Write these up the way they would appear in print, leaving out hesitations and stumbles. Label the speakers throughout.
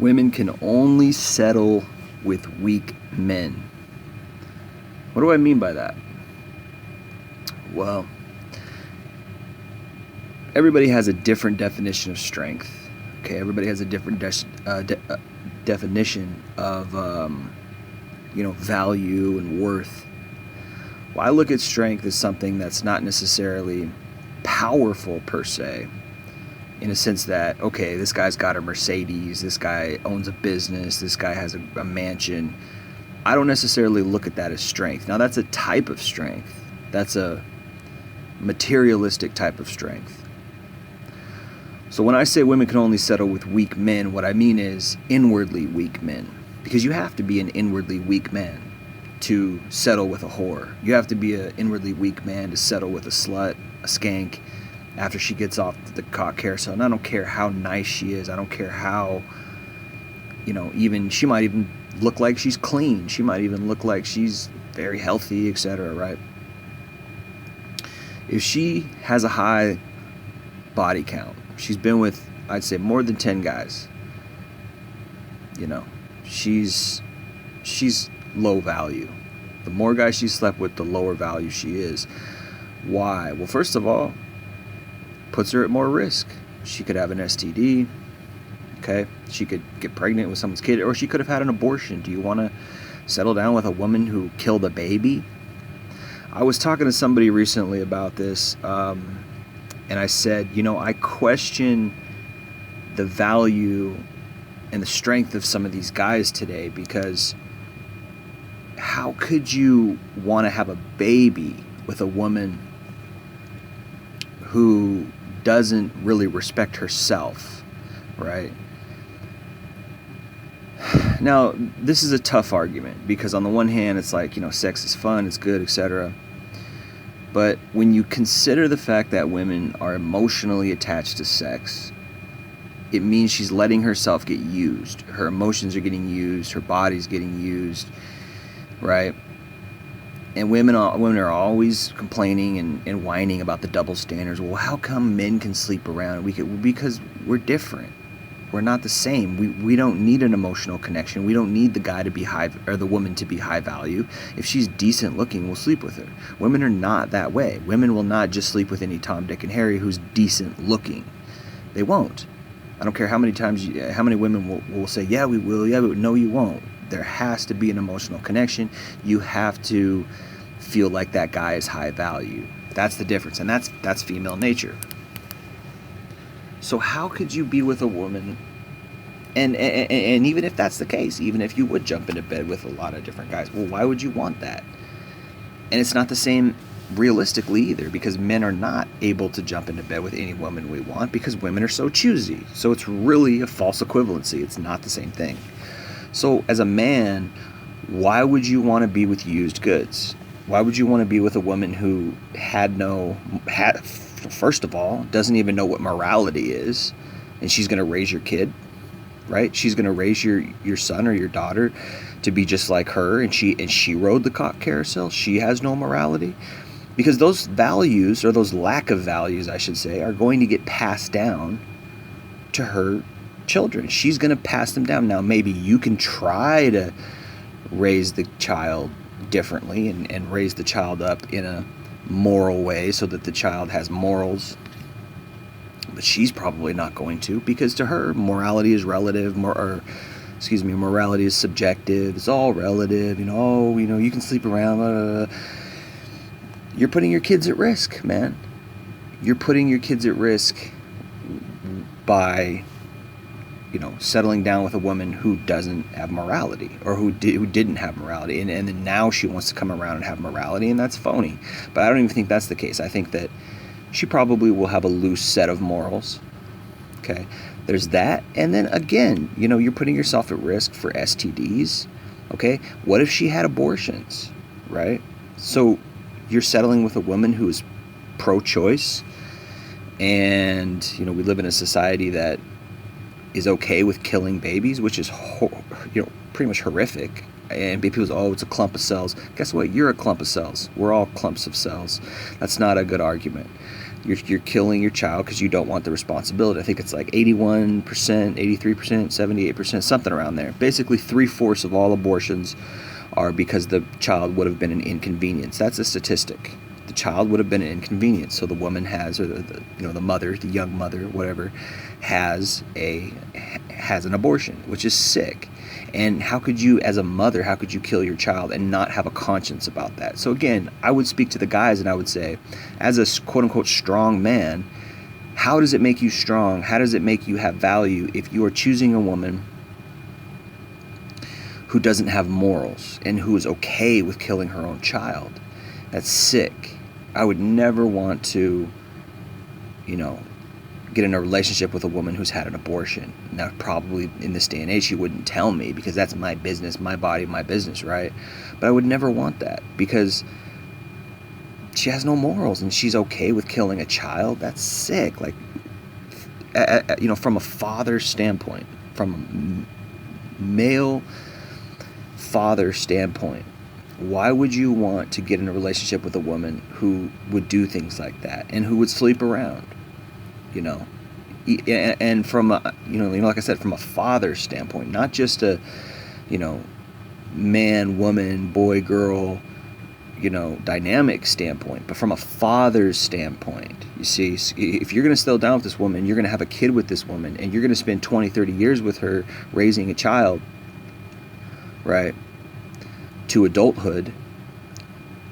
Speaker 1: Women can only settle with weak men. What do I mean by that? Well, everybody has a different definition of strength. Okay, everybody has a different definition of value and worth. Well, I look at strength as something that's not necessarily powerful per se, in a sense that, okay, this guy's got a Mercedes, this guy owns a business, this guy has a mansion. I don't necessarily look at that as strength. Now, that's a type of strength. That's a materialistic type of strength. So when I say women can only settle with weak men, what I mean is inwardly weak men. Because you have to be an inwardly weak man to settle with a whore. You have to be an inwardly weak man to settle with a slut, a skank, after she gets off the cock carousel. And I don't care how nice she is. I don't care how, even she might even look like she's clean. She might even look like she's very healthy, etc., right? If she has a high body count, she's been with, I'd say, more than 10 guys, she's low value. The more guys she slept with, the lower value she is. Why? Well, first of all, puts her at more risk. She could have an STD, okay? She could get pregnant with someone's kid, or she could have had an abortion. Do you want to settle down with a woman who killed a baby? I was talking to somebody recently about this, and I said, I question the value and the strength of some of these guys today, because how could you want to have a baby with a woman who doesn't really respect herself, right? Now, this is a tough argument, because on the one hand, it's like, sex is fun, it's good, etc. But when you consider the fact that women are emotionally attached to sex, it means she's letting herself get used. Her emotions are getting used, her body's getting used, right? And women are always complaining and whining about the double standards. Well, how come men can sleep around? Because we're different. We're not the same. We don't need an emotional connection. We don't need the guy to be high, or the woman to be high value. If she's decent looking, we'll sleep with her. Women are not that way. Women will not just sleep with any Tom, Dick, and Harry who's decent looking. They won't. I don't care how many women will say, yeah, we will, yeah, but no, you won't. There has to be an emotional connection. You have to feel like that guy is high value. That's the difference, and that's female nature. So how could you be with a woman, and even if that's the case, even if you would jump into bed with a lot of different guys, well, why would you want that? And it's not the same realistically either, because men are not able to jump into bed with any woman we want, because women are so choosy. So it's really a false equivalency. It's not the same thing. So as a man, why would you want to be with used goods? Why would you want to be with a woman who first of all, doesn't even know what morality is, and she's going to raise your kid, right? She's going to raise your son or your daughter to be just like her, and she rode the cock carousel. She has no morality, because those values, or those lack of values, I should say, are going to get passed down to her children. She's going to pass them down. Now, maybe you can try to raise the child differently and raise the child up in a moral way so that the child has morals, but she's probably not going to, because to her, morality is relative, morality is subjective. It's all relative. You can sleep around. You're putting your kids at risk, man. You're putting your kids at risk by settling down with a woman who doesn't have morality, or who didn't have morality, and then now she wants to come around and have morality, and that's phony. But I don't even think that's the case. I think that she probably will have a loose set of morals. Okay, there's that, and then again, you're putting yourself at risk for STDs. Okay, what if she had abortions, right? So you're settling with a woman who is pro-choice, and we live in a society that is okay with killing babies, which is pretty much horrific. And people say, it's a clump of cells. Guess what? You're a clump of cells. We're all clumps of cells. That's not a good argument. You're killing your child because you don't want the responsibility. I think it's like 81%, 83%, 78%, something around there. Basically, 3/4 of all abortions are because the child would have been an inconvenience. That's a statistic. The child would have been an inconvenience. So the woman has, or the mother, the young mother, whatever, has an abortion, which is sick. And how could you, as a mother, how could you kill your child and not have a conscience about that? So again, I would speak to the guys and I would say, as a quote-unquote strong man, how does it make you strong? How does it make you have value if you are choosing a woman who doesn't have morals and who is okay with killing her own child? That's sick. I would never want to, get in a relationship with a woman who's had an abortion. Now, probably in this day and age, she wouldn't tell me because that's my business, my body, my business, right? But I would never want that because she has no morals and she's okay with killing a child. That's sick. Like, from a father's standpoint, from a male father standpoint, why would you want to get in a relationship with a woman who would do things like that and who would sleep around? And from like I said, from a father's standpoint, not just a, man, woman, boy, girl, dynamic standpoint, but from a father's standpoint. You see, if you're going to settle down with this woman, you're going to have a kid with this woman, and you're going to spend 20, 30 years with her raising a child, right, to adulthood.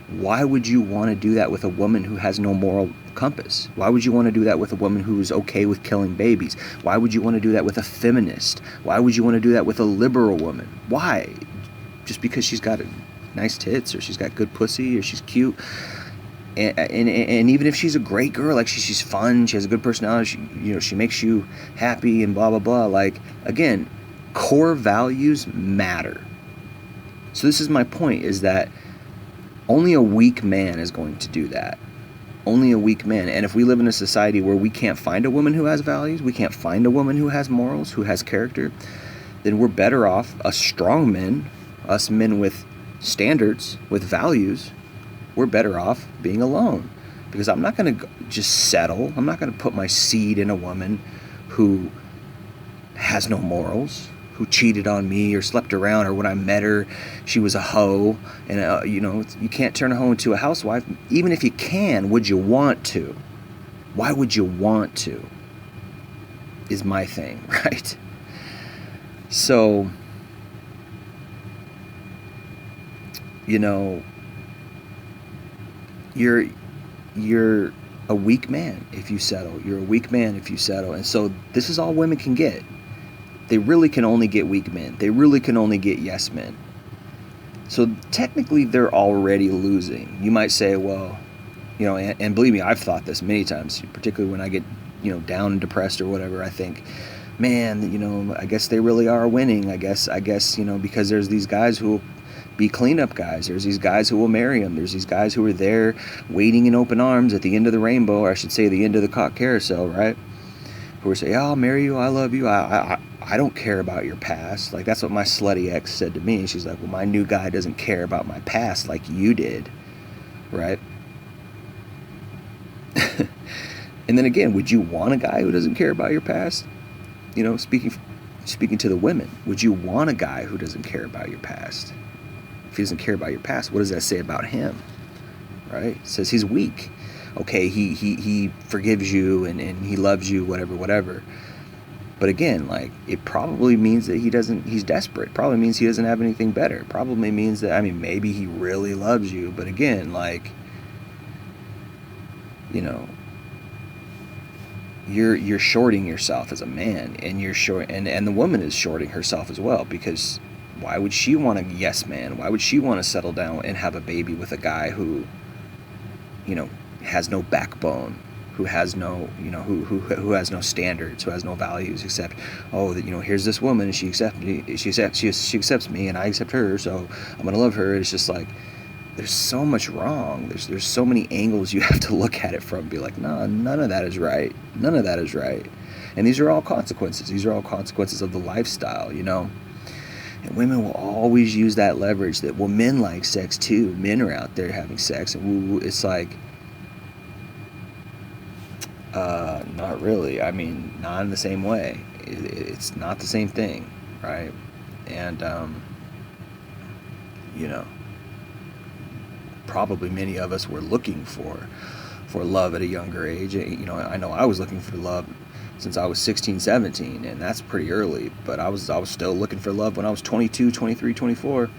Speaker 1: Why would you want to do that with a woman who has no moral compass? Why would you want to do that with a woman who's okay with killing babies? Why would you want to do that with a feminist? Why would you want to do that with a liberal woman? Why? Just because she's got nice tits, or she's got good pussy, or she's cute? And even if she's a great girl, like she's fun, she has a good personality, she makes you happy and blah blah blah. Like, again, core values matter. So this is my point, is that only a weak man is going to do that. Only a weak man. And if we live in a society where we can't find a woman who has values, we can't find a woman who has morals, who has character, then we're better off, us strong men, us men with standards, with values, we're better off being alone. Because I'm not going to just settle. I'm not going to put my seed in a woman who has no morals, who cheated on me or slept around, or when I met her, she was a hoe. And, you can't turn a hoe into a housewife. Even if you can, would you want to? Why would you want to? Is my thing, right? So, you're a weak man if you settle. You're a weak man if you settle. And so this is all women can get. They really can only get weak men. They really can only get yes men. So technically they're already losing. You might say, well, and believe me, I've thought this many times, particularly when I get, down and depressed or whatever. I think, man, I guess they really are winning. I guess, because there's these guys who will be cleanup guys. There's these guys who will marry them. There's these guys who are there waiting in open arms at the end of the rainbow, or I should say the end of the cock carousel, right? Who will say, I'll marry you, I love you, I don't care about your past. Like, that's what my slutty ex said to me. And she's like, well, my new guy doesn't care about my past like you did, right? And then again, would you want a guy who doesn't care about your past? Speaking to the women, would you want a guy who doesn't care about your past? If he doesn't care about your past, what does that say about him? Right? It says he's weak. Okay, he forgives you and he loves you, whatever. But again, like, it probably means that he's desperate. Probably means he doesn't have anything better. Probably means that, maybe he really loves you. But again, like, you're shorting yourself as a man, and and the woman is shorting herself as well, because why would she want a yes man? Why would she want to settle down and have a baby with a guy who, has no backbone, who has no, who has no standards, who has no values, except, here's this woman and she accepts me and I accept her, so I'm gonna love her. It's just like, there's so much wrong. There's so many angles you have to look at it from. Be like, no, none of that is right. None of that is right. And these are all consequences. These are all consequences of the lifestyle, And women will always use that leverage that, well, men like sex too. Men are out there having sex, and it's like, Not really. I mean, not in the same way. It's not the same thing, right? And you know, probably many of us were looking for love at a younger age. You know, I know I was looking for love since I was 16, 17, and that's pretty early, but I was still looking for love when I was 22, 23, 24,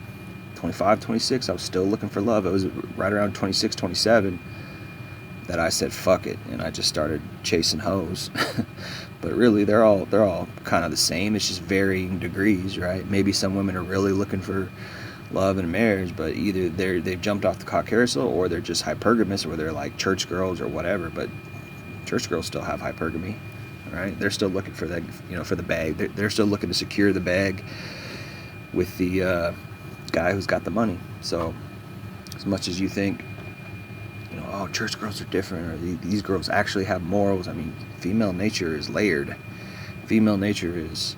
Speaker 1: 25, 26. I was still looking for love. It was right around 26, 27 that I said fuck it, and I just started chasing hoes. But really, they're all kind of the same. It's just varying degrees, right? Maybe some women are really looking for love and marriage, but either they've jumped off the cock carousel, or they're just hypergamous, or they're like church girls or whatever. But church girls still have hypergamy, right? They're still looking for that, you know, for the bag. They're still looking to secure the bag with the guy who's got the money. So as much as you think, you know, oh, church girls are different, or these girls actually have morals. I mean, female nature is layered. Female nature is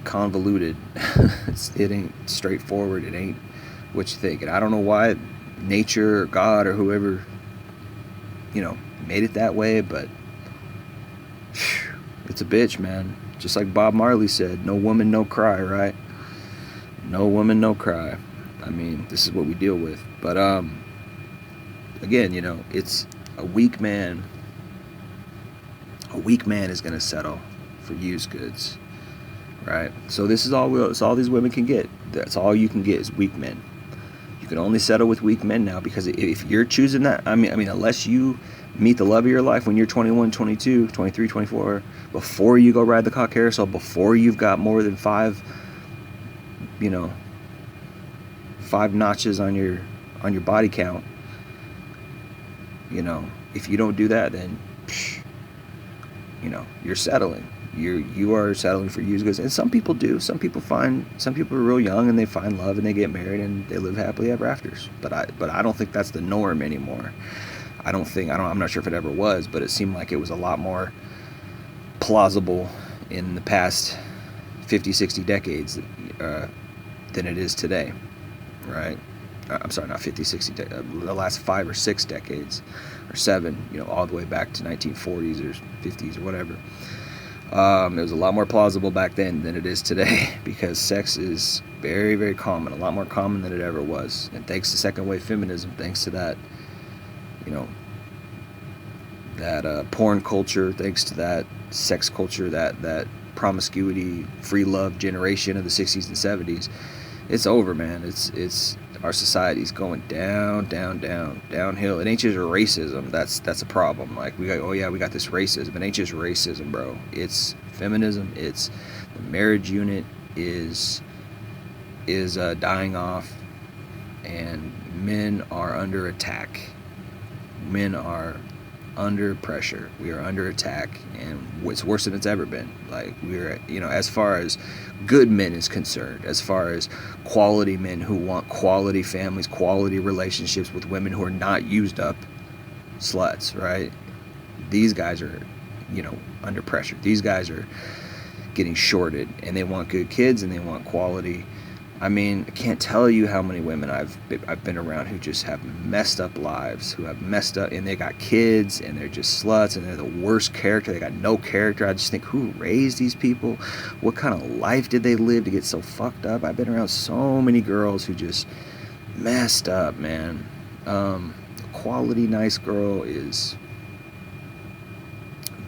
Speaker 1: convoluted. It ain't straightforward. It ain't what you think. And I don't know why nature or God or whoever, you know, made it that way, but it's a bitch, man. Just like Bob Marley said, no woman, no cry, right? No woman, no cry. I mean, this is what we deal with. But again, you know, it's a weak man. A weak man is going to settle for used goods, right? So this is all it's all these women can get. That's all you can get is weak men. You can only settle with weak men now, because if you're choosing that, I mean, unless you meet the love of your life when you're 21, 22, 23, 24, before you go ride the cock carousel, before you've got more than five notches on your body count, you know, if you don't do that, then you know, you're settling. You are settling for used goods. And some people do. Some people are real young and they find love and they get married and they live happily ever afters. But I don't think that's the norm anymore. I'm not sure if it ever was, but it seemed like it was a lot more plausible in the past 50, 60 decades than it is today, right? I'm sorry, not 50, 60, the last 5 or 6 decades, or 7, you know, all the way back to 1940s or 50s or whatever. It was a lot more plausible back then than it is today, because sex is very, very common, a lot more common than it ever was. And thanks to second wave feminism, thanks to that, you know, that porn culture, thanks to that sex culture, that promiscuity, free love generation of the 60s and 70s, it's over, man. It's our society's going downhill. It ain't just racism. That's a problem. Like, we got this racism. It ain't just racism, bro. It's feminism. It's the marriage unit is dying off, and men are under attack. Men are under pressure. We are under attack, and it's worse than it's ever been. Like, we're, you know, as far as good men is concerned, as far as quality men who want quality families, quality relationships with women who are not used up sluts, right? These guys are, you know, under pressure. These guys are getting shorted, and they want good kids and they want quality. I mean, I can't tell you how many women I've been around who just have messed up lives, who have messed up, and they got kids, and they're just sluts, and they're the worst character. They got no character. I just think, who raised these people? What kind of life did they live to get so fucked up? I've been around so many girls who just messed up, man. Quality, nice girl is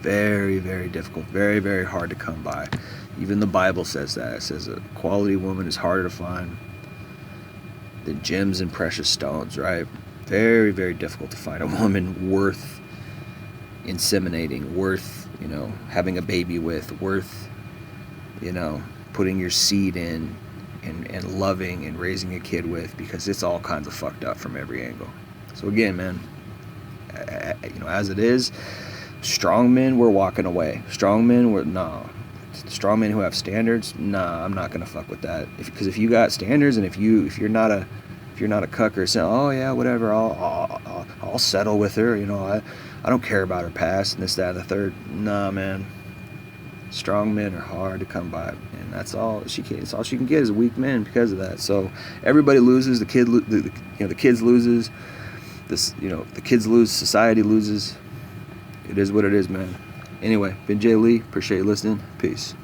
Speaker 1: very, very difficult, very, very hard to come by. Even the Bible says that. It says a quality woman is harder to find than gems and precious stones, right? Very, very difficult to find a woman worth inseminating, worth, you know, having a baby with, worth, you know, putting your seed in and loving and raising a kid with, because it's all kinds of fucked up from every angle. So again, man, you know, as it is, strong men, we're walking away. Strong men, strong men who have standards, I'm not gonna fuck with that. Because if you got standards, and if you're not a cucker, saying, oh yeah, whatever, I'll settle with her, you know, I don't care about her past and this, that, and the third. Nah, man. Strong men are hard to come by, and that's all she can. It's all she can get is weak men because of that. So everybody loses. The kids loses. This, you know, the kids lose. Society loses. It is what it is, man. Anyway, been Jay Lee. Appreciate you listening. Peace.